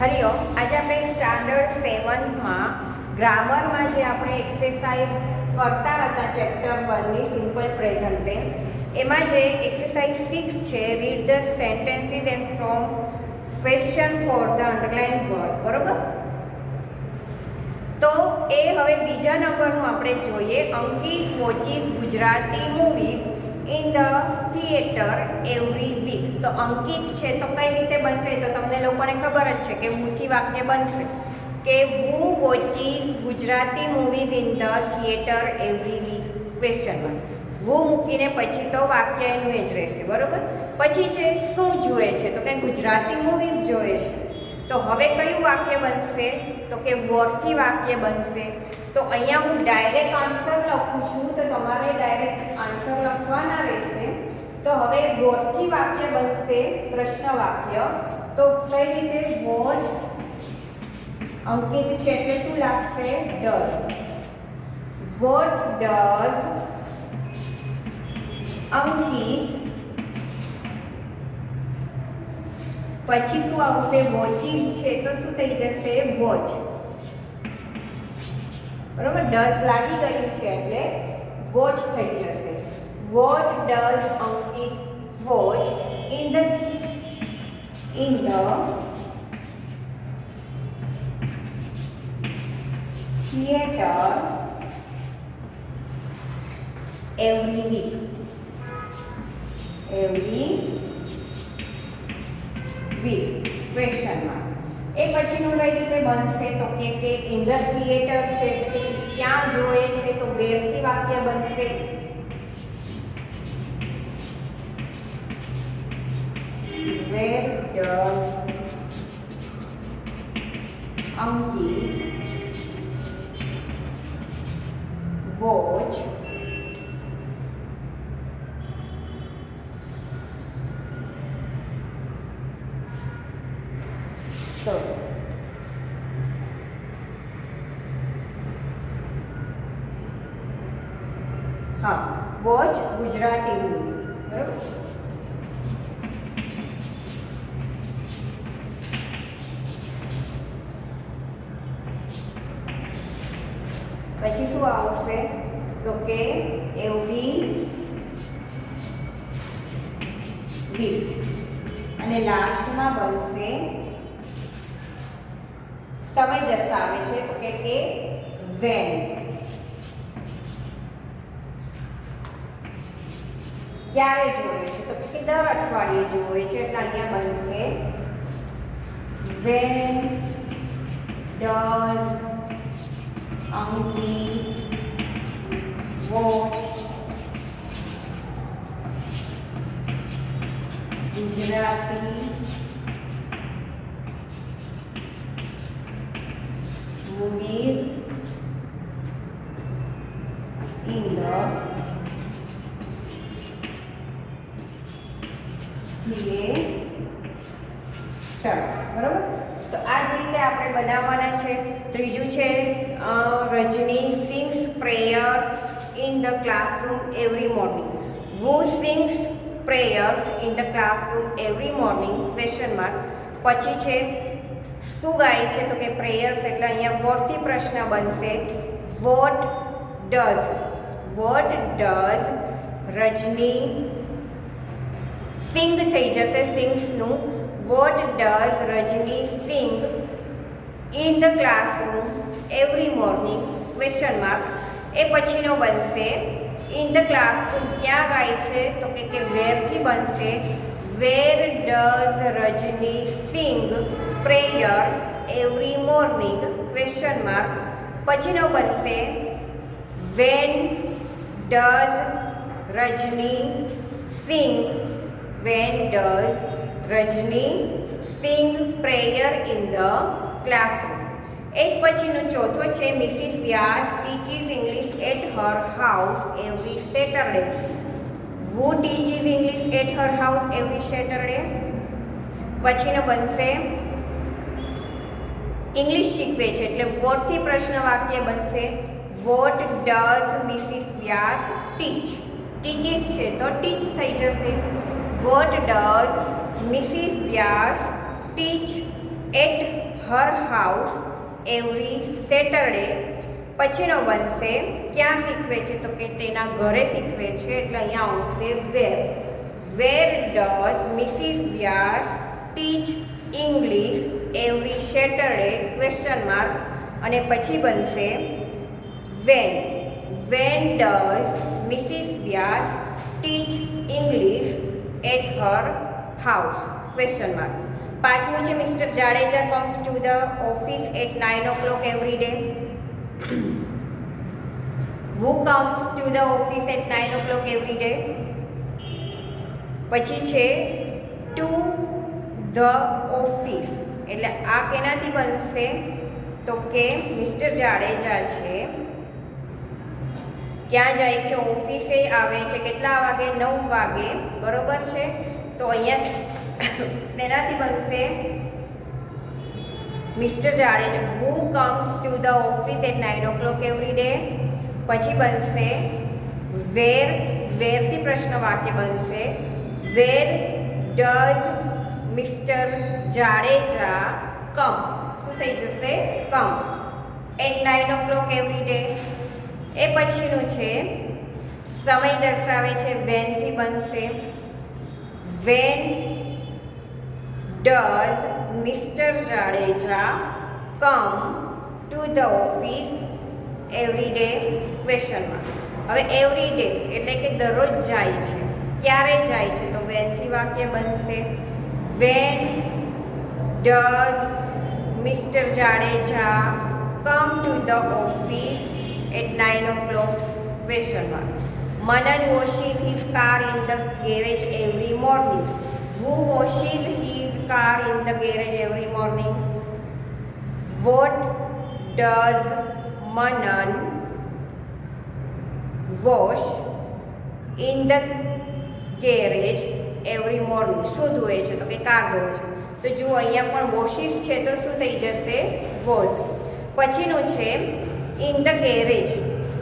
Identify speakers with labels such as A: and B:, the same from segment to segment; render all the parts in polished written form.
A: હરિઓમ. આજે આપણે સ્ટાન્ડર્ડ 7માં ગ્રામરમાં જે આપણે એક્સરસાઇઝ કરતા હતા ચેપ્ટર 1ની સિમ્પલ પ્રેઝન્ટ ટેન્સ, એમાં જે એક્સરસાઇઝ 6 છે, read the sentences and from question for the underline word, બરોબર? તો એ હવે બીજા નંબરનું આપણે જોઈએ. Ankit watches Gujarati movies in the theatre every week. તો અંકિત છે તો કઈ રીતે બનશે? તો તમને લોકોને ખબર જ છે કે મુથી વાક્ય બનશે કે who watches Gujarati movies in the theatre every week question mark. Who મૂકીને પછી તો વાક્ય એનું એ જ રહેશે, બરોબર? પછી છે શું જુએ છે? તો કે ગુજરાતી મૂવીઝ જોએ છે. તો હવે કયું વાક્ય બનશે? તો કે વોટથી વાક્ય બનશે. તો અહીંયા હું ડાયરેક્ટ આન્સર લખું છું, તો તમારે ડાયરેક્ટ આન્સર લખવાના રહેશે. તો હવે વોટથી વાક્ય બનશે પ્રશ્ન વાક્ય. તો કઈ રીતે? વોટ અંકિત છે એટલે શું લાગશે? ડઝ. વોટ ડઝ અંકિત. પછી શું આવશે? વોચિંગ છે તો શું થઈ જશે? વોચ. બરોબર? ડઝ લાગી ગયું છે એટલે વોચ થઈ જશે. What does Ankit watch in the theater every week. Question mark. એ પછીનું કઈ રીતે બનશે? તો કે ઇન ધ થિયેટર છે એટલે કે ક્યાં જોએ છે, તો વેરથી વાક્ય બનશે. Where does Ankit watch watch Gujarati movie, બરાબર? પછી શું આવશે? તો કે એવરી વીક. અને લાસ્ટમાં બનશે સમય દર્શાવે છે, તો કે વેન. ક્યારે જોયે છે? તો કે દર અઠવાડિયે જોવે છે એટલે અહીંયા બનશે when does Ankit watch Gujarati movies in the theatre. બરાબર? તો આ જ રીતે આપણે બનાવવાના છે. ત્રીજું છે Rajni sings prayer in the classroom every morning. Who sings prayers in the classroom every morning question mark. પછી છે શું ગાય છે? તો કે પ્રેયર્સ એટલે અહીંયા વોટથી પ્રશ્ન બનશે. વોટ ડઝ રજની સિંગ થઈ જશે સિંગ્સનું. What does Rajni sing in the classroom every morning question mark. એ પછીનો બનશે ઇન ધ ક્લાસરૂમ ક્યાં ગાય છે? તો કે વેરથી બનશે. Where does Rajni sing prayer every morning question mark. પછીનો બનશે when does Rajni sing prayer in the classroom. એ જ પછીનું ચોથો છે Mrs Vyas teaches English at her house every Saturday. Who teaches English at her house every Saturday. પછીનો બનશે English શીખવે છે એટલે વોટથી પ્રશ્ન વાક્ય બનશે. What does Mrs Vyas teach. Teaches છે તો ટીચ થઈ જશે. What does Mrs Vyas teach at her house every Saturday. પછીનો બનશે ક્યાં શીખવે છે, તો કે તેના ઘરે શીખવે છે, એટલે અહીંયા આવશે where. Where does Mrs Vyas teach English every Saturday question mark. અને પછી બનશે when. When does Mrs Vyas teach English at her house question mark. પાંચમું છે Mr Jadeja comes to the office at 9 o'clock every day. Who comes to the office at 9 o'clock every day? પછી છે two the office, એટલે આ કેનાથી બનશે, તો કે mister Jadeja છે ક્યાં જાય છે, ઓફિસે આવે છે કેટલા વાગે, 9 વાગે, બરોબર છે. તો અહીંયા તેનાથી બનશે mister Jadeja who comes to the office at 9 o'clock every day. પછી બનશે વેર. વેરથી પ્રશ્ન વાક્ય બનશે where does mister Jadeja come. શું થઈ જશે, come at 9 o'clock every day. એ પછીનું છે સમય દર્શાવે છે, વેનથી બનશે when does mister Jadeja come to the office every day question mark. હવે એવરી ડે એટલે કે દરરોજ જાય છે, ક્યારે જાય છે, તો વેનથી વાક્ય બનશે when does mister Jadeja come to the office at 9 o'clock question mark. Manan washes his car in the garage every morning. Who washes his car in the garage every morning? What does Manan wash in the garage every morning? શું ધોવે છે, તો કે car ધોવે છે. તો જો અહીંયા પણ વોશિસ છે તો શું થઈ જશે, વોશ. પછીનું છે ઇન ધ ગેરેજ,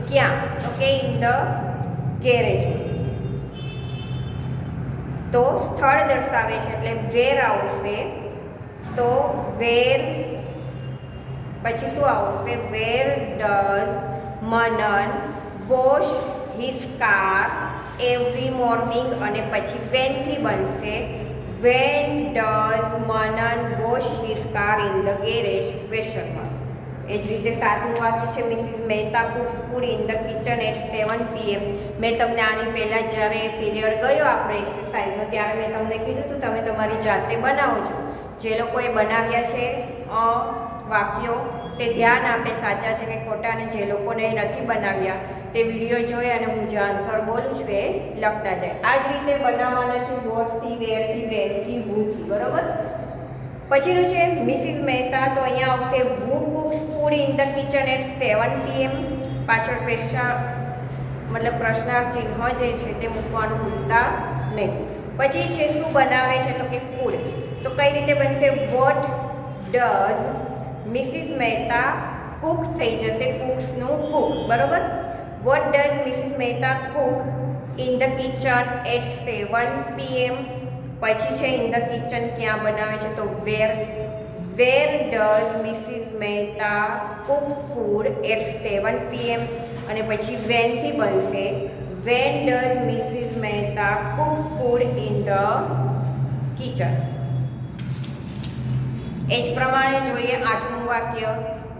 A: ક્યાં, તો કે ઇન ધ ગેરેજ, તો સ્થળ દર્શાવે છે એટલે વેર આવશે. તો વેર પછી શું આવશે, where does Manan wash his car every morning. અને પછી વેનથી બનશે when does Manan wash his car in the garage question mark. એ જ રીતે સાતમું વાક્ય છે Mrs Mehta cooks food in the kitchen at 7 PM. મેં તમને આની પહેલાં જ્યારે પીરિયડ ગયો આપણે એક્સરસાઇઝનો ત્યારે મેં તમને કીધું હતું તમે તમારી જાતે બનાવો છો. જે લોકોએ બનાવ્યા છે વાક્યો તે ધ્યાન આપે સાચા છે કે ખોટા, અને જે લોકોને નથી બનાવ્યા તે વિડીયો જોઈ અને હું જે આન્સર બોલું છું એ લખતા જાય. આ જ રીતે બનાવવાના છે વોટથી, વેરથી, વેનથી, વૂથી, બરાબર. પછીનું છે મિસિસ મહેતા, તો અહીંયા આવશે who cooks food in the kitchen at 7 PM. પાછળ મતલબ પ્રશ્નાર્થ ચિહ્ન જે છે તે મૂકવાનું ભૂલતા નહીં. પછી છે શું બનાવે છે, તો કે ફૂડ. તો કઈ રીતે બનશે, what does Mrs Mehta cook થઈ જશે, કુક્સનું કુક, બરાબર. What does Mrs Mehta cook in the kitchen at 7 PM. પછી છે ઇન ધ કિચન ક્યાં બનાવે છે, તો where. Where does Mrs Mehta cook food at 7 PM. અને પછી વેનથી બનશે when does Mrs Mehta cook food in the kitchen. એ જ પ્રમાણે જોઈએ આઠમું વાક્ય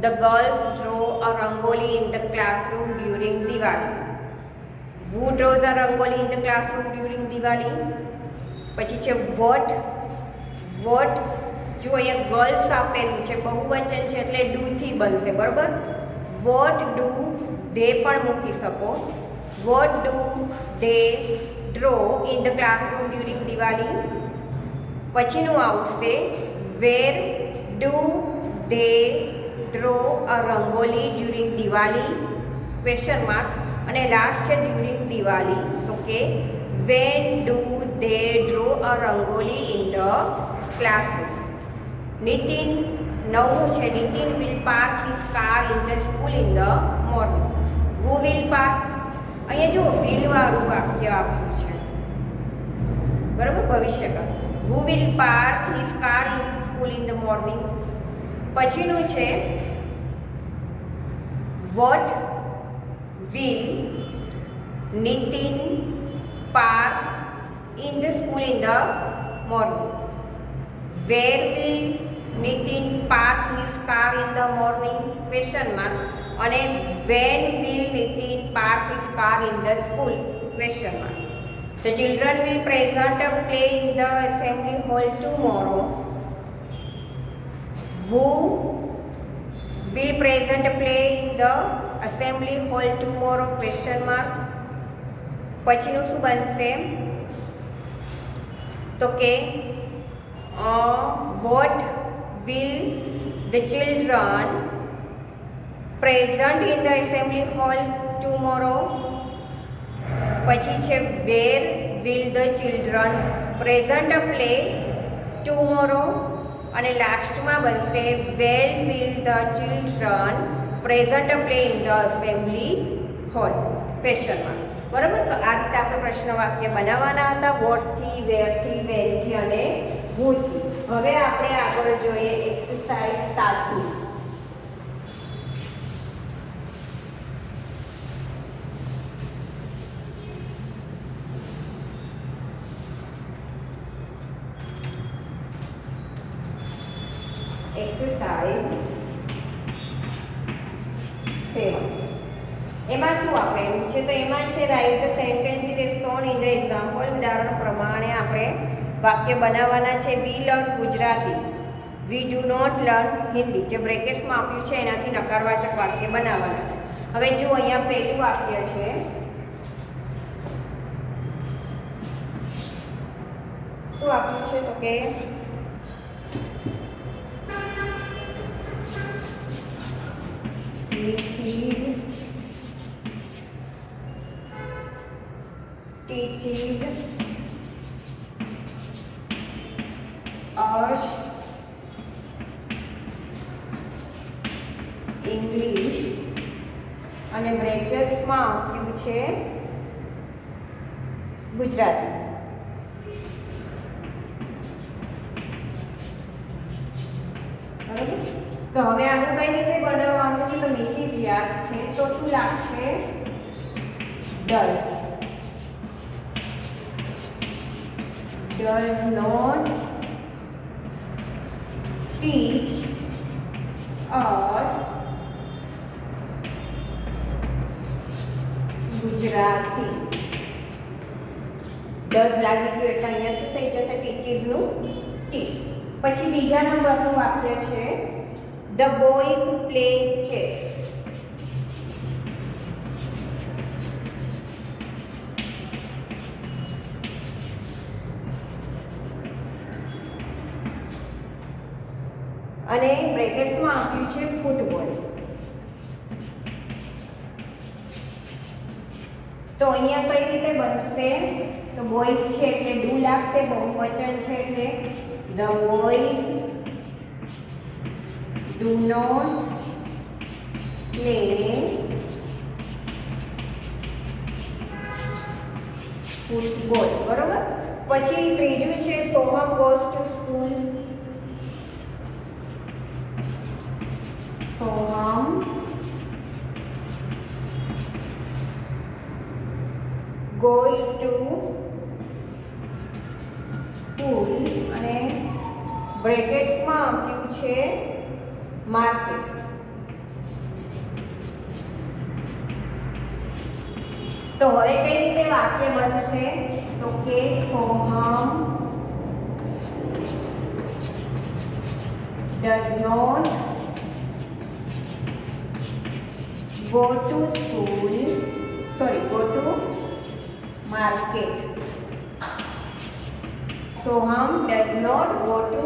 A: the girls draw a rangoli in the classroom during Diwali. Who draws a rangoli in the classroom during Diwali? પછી છે વોટ. વોટ જો અહીંયા ગર્લ્સ આપેલું છે, બહુવચન છે એટલે ડુથી બનશે, બરાબર. વોટ ડુ ધે પણ મૂકી શકો. What do they draw in the classroom during Diwali. પછીનું આવશે where do they draw a rangoli during Diwali question mark. અને લાસ્ટ છે ડ્યુરિંગ દિવાળી, તો કે when do they draw a rangoli in the classroom. Nitin નવમું છે Nitin will park his car in the school in the morning. Who will park, અહીંયા જુઓ વિલવાળું વાક્ય આપ્યું છે, બરાબર, ભવિષ્યકાળ. Who will park his car in school in the morning. પછીનું છે what will Nitin park in the school in the morning. Where will Nitin park his car in the morning question mark. અને when will Nitin park his car in the school question mark. The children will present a play in the assembly hall tomorrow. Who will present a play in the assembly hall tomorrow question mark. પછીનું શું બનશે તો કે what will the children present in the assembly hall tomorrow. પછી છે where will the children present a play tomorrow. અને લાસ્ટમાં બનશે when will the children present a play in the assembly hall question mark. બરાબર. તો આ રીતે આપણે પ્રશ્ન વાક્ય બનાવવાના હતા વોટથી, વેરથી, વેનથી અને હુથી. હવે આપણે આગળ જોઈએ એક્સરસાઇઝ 7. એક્સરસાઇઝ 7. એમાં શું આપેલું છે તો એમાં છે write the sentences as shown in the example. ઉદાહરણ પ્રમાણે આપણે વાક્ય બનાવવાના છે. We learn Gujarati, we do not learn Hindi. જે બ્રેકેટ્સમાં આપ્યું છે એનાથી નકારવાચક વાક્ય બનાવવાના છે. હવે જો અહીંયા પહેલું વાક્ય છે શું આપ્યું છે તો કે teaches us English અને બ્રેકેટ્સમાં આપ્યું છે ગુજરાતી. બરાબર. તો હવે આનું કઈ રીતે બનાવવાનું છે તો મિસિસ વ્યાસ છે તો શું લાગશે does not teach us Gujarati. Does લાગી ગયું એટલે અહીંયા શું થઈ જશે ટીચીસનું ટીચ. પછી બીજા નંબરનું વાક્ય છે ધ બોયઝ પ્લે ચેસ. અને બ્રેકેટ્સમાં આપ્યું છે ફૂટબોલ. તો અહીંયા કઈ રીતે બનશે તો બોયઝ છે એટલે ડુ લાગશે, બહુવચન છે એટલે the boys do not play football. બરોબર. પછી ત્રીજું છે Soham goes to school. Soham goes to school અને બ્રેકેટ્સમાં આપ્યું છે માર્કેટ. તો હવે કઈ રીતે વાક્ય બનશે તો કે Soham does not go to market. Soham does not go to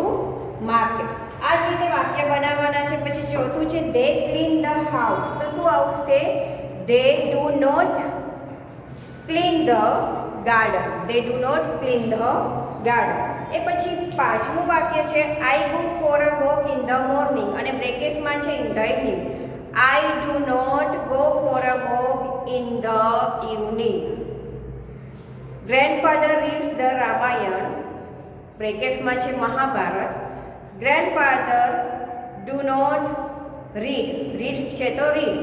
A: market. આ જ રીતે વાક્ય બનાવવાના છે. પછી ચોથું છે they clean the house. તો શું આવશે they do not clean the garden. They do not clean the garden. એ પછી પાંચમું વાક્ય છે I go for a walk in the morning અને બ્રેકેટમાં છે in the evening. I do not go for a walk in the evening. Grandfather reads the Ramayana. બ્રેકેટમાં છે Mahabharata. Grandfather do not read, read છે તો read.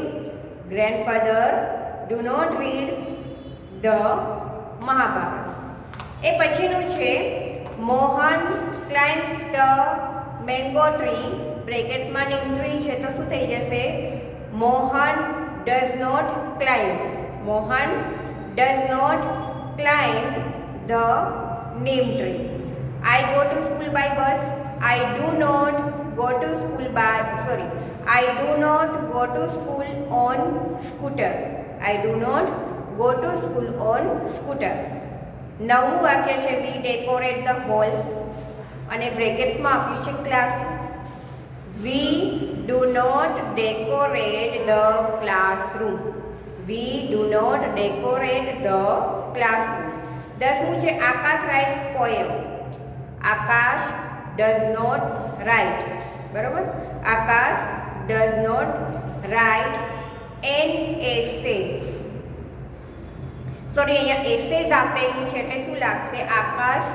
A: Grandfather do not read the Mahabharata. એ પછીનું છે Mohan climbs the mango tree, બ્રેકેટમાં neem tree છે તો શું થઈ જશે? Mohan does not climb, Mohan does not climb the neem tree. I go to school by bus. I do not go to school by, sorry, I do not go to school on scooter. I do not go to school on scooter. નવમું વાક્ય છે we decorate the hall અને બ્રેકેટ્સમાં આપ્યું છે class. We do not decorate the classroom. We do not decorate the classroom. દસમું છે Akash writes poem. Akash does not write, બરાબર? Akash does not write an essay. Sorry, અહીંયા એસેઝ આપેલું છે એટલે શું લાગશે? Akash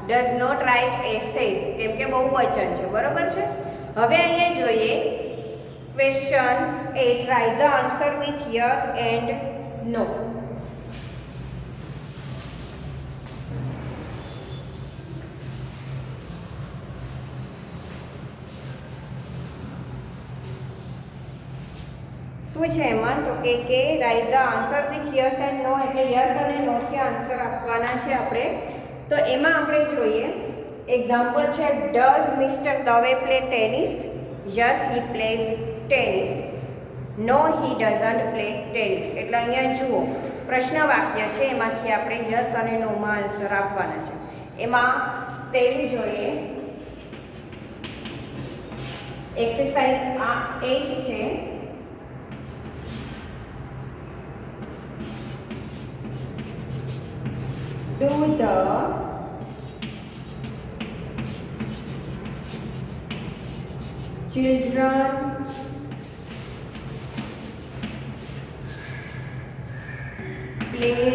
A: does not write essays, કેમ કે બહુવચન છે, બરાબર છે. હવે અહીંયા જોઈએ question 8, write the answer with yes and no. શું છે એમાં? તો કે write the answer with yes and no, એટલે યસ અને નો થી આન્સર આપવાના છે આપણે. તો એમાં આપણે જોઈએ એક્ઝામ્પલ છે does Mister Dave play tennis? Yes he plays tennis. No he doesn't play tennis. એટલે અહીંયા જુઓ પ્રશ્ન વાક્ય છે, એમાંથી આપણે યસ અને નોમાં આન્સર આપવાના છે. એમાં પહેલું જોઈએ એક્સરસાઇઝ 8 છે. Do the children play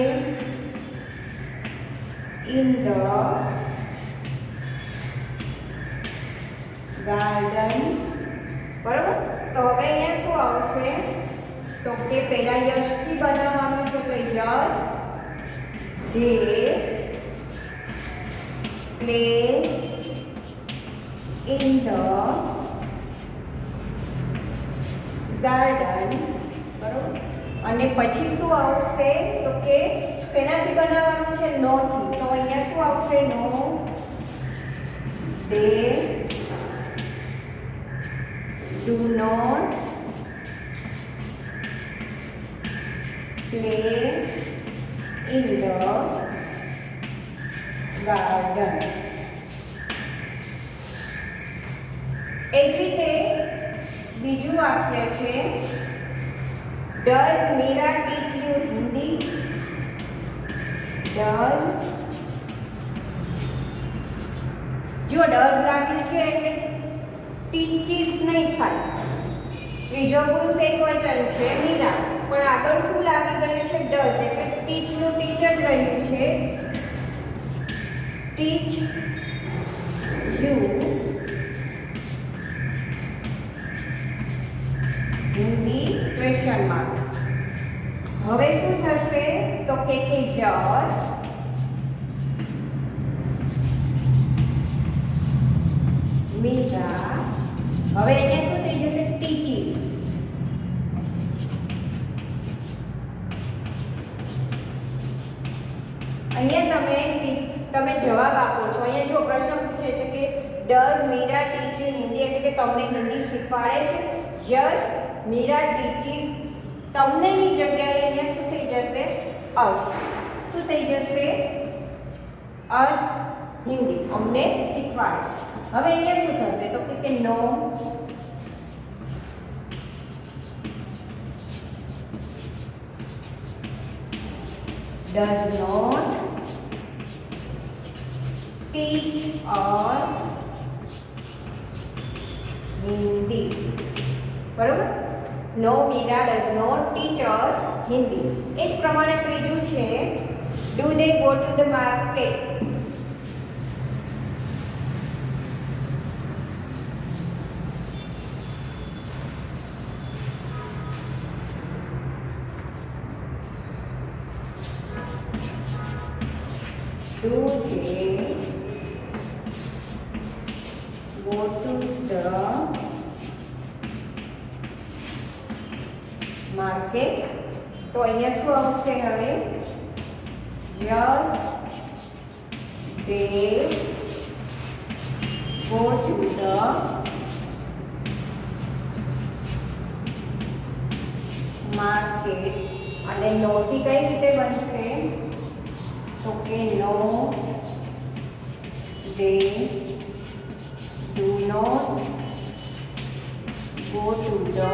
A: in the garden? બરાબર. તો હવે અહીંયા શું આવશે? તો કે પહેલા યશથી બનાવવાનું છે, એટલે યશ they play in the garden, બરોબર. અને પછી શું આવશે? તો કે તેનાથી બનાવવાનું છે નો થી, તો અહીંયા શું આવશે? નો they do not play in the garden. એ જ રીતે બીજું વાક્ય છે does Meera teach you Hindi? Does, જો ડઝ લાગ્યું છે એટલે ટીચીસ નહીં થાય. ત્રીજો પુરુષ એકવચન છે મીરા, પણ આગળ શું લાગી ગયું છે? ડઝ, એટલે ટીચનું ટીચ જ રહ્યું છે. ટીચ યુ હિન્દી ક્વેશ્ચન માર્ક. હવે શું થશે? તો કે જસ મીરા. હવે અહીંયા શું થઈ જશે? ટીચિંગ. અહીંયા તમે જવાબ આપો છો. અહીંયા જો પ્રશ્ન પૂછે છે કે ડઝ મીરા ટીચ હિન્દી, એટલે કે તમને હિન્દી શીખવાડે છે? Yes Meera teaching. તમને ની જગ્યાએ અહીંયા શું થઈ જશે? અસ. શું થઈ જશે? અસ હિન્દી, અમને શીખવાડે. હવે અહીંયા શું થશે? તો કે નો does not teach us Hindi. બરાબર? નો Meera does not teach us Hindi. એ જ પ્રમાણે ત્રીજું છે do they go to the market? Do they go to the market? તો અહીંયા શું આવશે હવે? Just they go to the market. અને નો થી કઈ રીતે બનશે? તો કે નો they do not go to the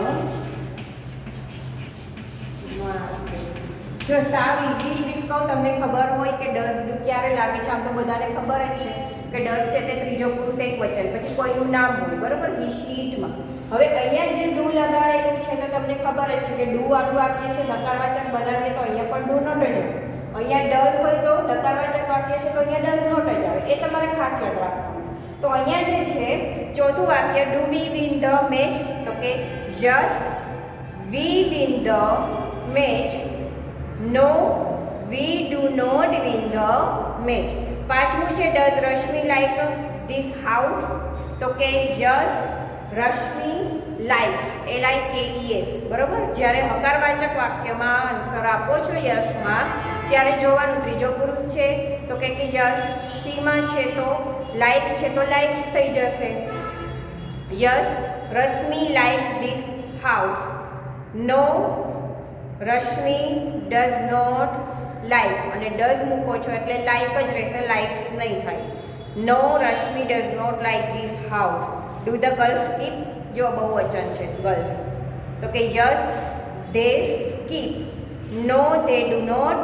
A: market. જો સાવ ઈઝી ટ્રીક કહું, તમને ખબર હોય કે ડઝ ડુ ક્યારે લાગે છે. આમ તો બધાને ખબર જ છે કે ડઝ છે તે ત્રીજો પુરુષ એકવચન, પછી કોઈનું નામ હોય, બરોબર, હી શી ઇટમાં. હવે અહીંયા જે ડુ લગાડેલું છે તો તમને ખબર જ છે કે ડુ વાળું વાક્ય છે, નકારવાચક બનાવીએ તો અહીંયા પણ ડુ નોટ જ આવે. અહીંયા ડઝ હોય તો નકારવાચક વાક્ય છે તો અહીંયા ડઝ નોટ જ આવે. એ તમારે ખાસ યાદ રાખવાનું. તો અહીંયા જે છે ચોથું વાક્ય, do we win the match? તો કે yes we win the match. No we do not win the match. પાંચમું છે, does Rashmi like this house? તો કે યસ રશ્મિ લાઇક્સ, LIKES, બરોબર. જ્યારે હકારવાચક વાક્યમાં આન્સર આપો છો યસમાં, ત્યારે જોવાનું ત્રીજો પુરુષ છે તો કે યસ, શીમાં છે તો લાઈક છે તો લાઇક્સ થઈ જશે. Yes Rashmi likes this house. No Rashmi does not like, અને ડઝ મૂકો છો એટલે લાઈક જ રહેશે, લાઇક્સ નહીં થાય. No Rashmi does not like this house. Do the girls skip? જો બહુવચન છે ગર્લ્સ, તો કે yes they skip. No they do not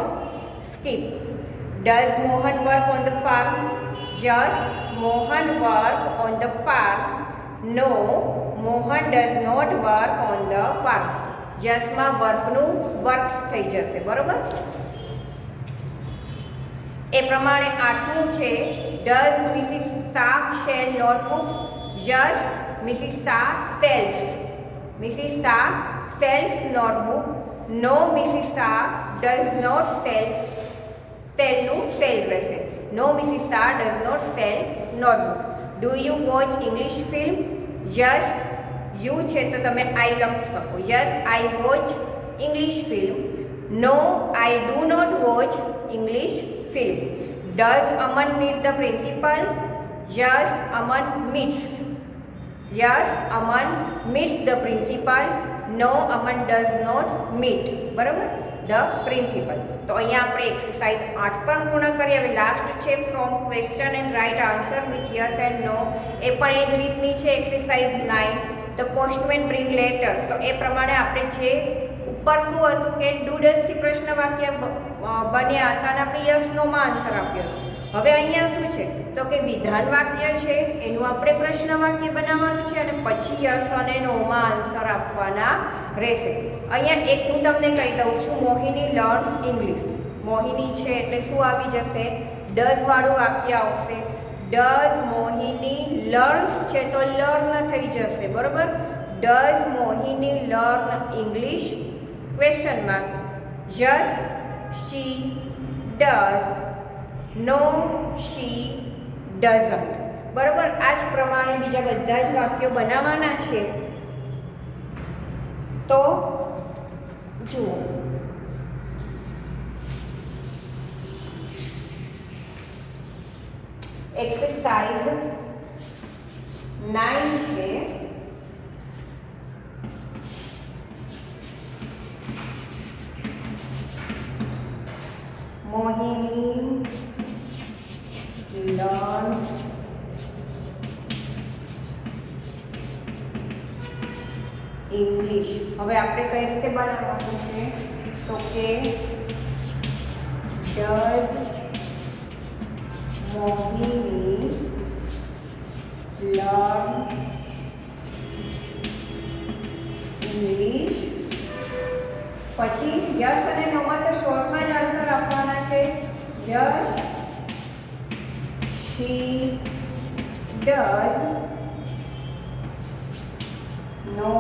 A: skip. Does Mohan work on the farm? Yes Mohan work on the farm. No Mohan does not work on the farm. યસમાં વર્કનું work થઈ જશે, બરોબર. એ પ્રમાણે આઠમું છે, does Mrs Shah sell notebooks? Yes Mrs Shah sells. Mrs Shah sells notebook. No Mrs Shah does not sell. સેલનું sell રહેશે. No Mrs Shah does not sell notebook. Do you watch English film? Yes you છે તો તમે આઈ લખી શકો. Yes I watch English film. No I do not watch English film. Does Aman meet the principal? Yes Aman meets. Yes Aman meets the principal. No Aman does not meet, બરાબર, the principal. તો અહીંયા આપણે exercise 8 પણ પૂર્ણ કરી. હવે લાસ્ટ છે from question and write answer with yes and no. એ પણ એ જ રીતની છે. Exercise 9, the postman bring letter. તો એ પ્રમાણે આપણે જે ઉપર શું હતું કે ડુ ડઝથી પ્રશ્ન વાક્ય બન્યા હતા અને આપણે યસ નોમાં આન્સર આપ્યો હતો. હવે અહીંયા શું છે તો કે વિધાન વાક્ય છે, એનું આપણે પ્રશ્ન વાક્ય બનાવવાનું છે અને પછી યસ અને નોમાં આન્સર આપવાના રહેશે. અહીંયા એક હું તમને કહી દઉં છું, મોહિની લર્ન્સ ઇંગ્લિશ. મોહિની છે એટલે શું આવી જશે? ડઝ વાળું વાક્ય આવશે. ડઝ મોહિની લર્ન્સ છે તો લર્ન થઈ જશે, બરોબર. Does Mohini learn English? Question mark. Yes she does. No she doesn't, બરોબર. આ જ પ્રમાણે બીજા બધા જ વાક્યો બનાવવાના છે. તો જુઓ, એક્સરસાઇઝ 9 છે. મોહિની લર્ન્સ ઇંગ્લિશ. હવે આપણે કઈ રીતે બનાવવાનું છે તો કે ડઝ મોહિની લર્ન ઇંગ્લિશ. પછી યસ અને નોમાં તો શોર્ટમાં જ આન્સર આપવાના છે. Yes she does. No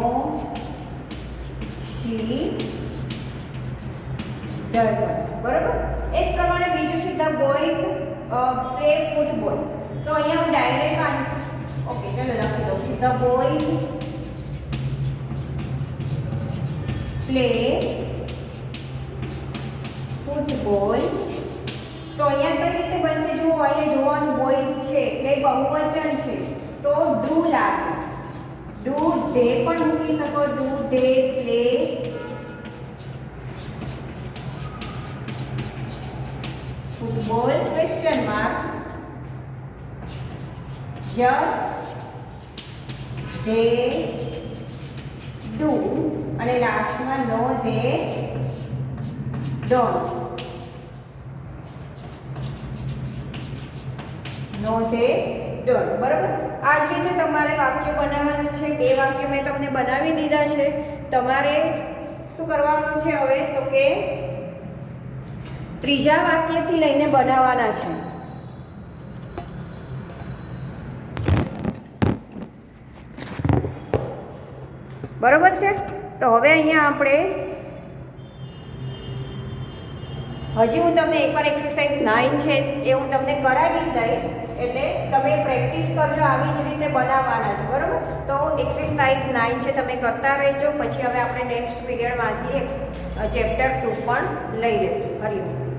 A: she doesn't, બરાબર. એ જ પ્રમાણે બીજું છે ધ બોયઝ પ્લે ફૂટબોલ. તો અહીંયા હું ડાયરેક્ટ આન્સર ઓકે ચલો લખી દઉં છું. The boy play football. તો અહીંયા કઈ રીતે બનશે જુઓ, અહીંયા જોવાનું બોયઝ છે એટલે બહુવચન છે તો ડુ લાગે. ડુ ધે પણ મૂકી શકો. Do they play football question mark. Just they do અને લાસ્ટમાં no they don't. No they don't. બરાબર. આ જ રીતે તમારે વાક્ય બનાવવાનું છે. 2 વાક્ય મેં તમને બનાવી દીધા છે. તમારે શું કરવાનું છે હવે તો કે ત્રીજા વાક્યથી લઈને બનાવવાના છે. બરાબર છે. તો હવે અહીંયા આપણે હજી હું તમને એકવાર એક્સરસાઇઝ 9 છે એ હું તમને કરાવી દઈશ એટલે તમે પ્રેક્ટિસ કરજો. આવી જ રીતે બનાવવાના છે. બરાબર. તો એક્સરસાઇઝ 9 છે તમે કરતા રહેજો. પછી હવે આપણે નેક્સ્ટ પીરિયડમાંથી ચેપ્ટર 2 પણ લઈ લઈશું. હરિઓમ.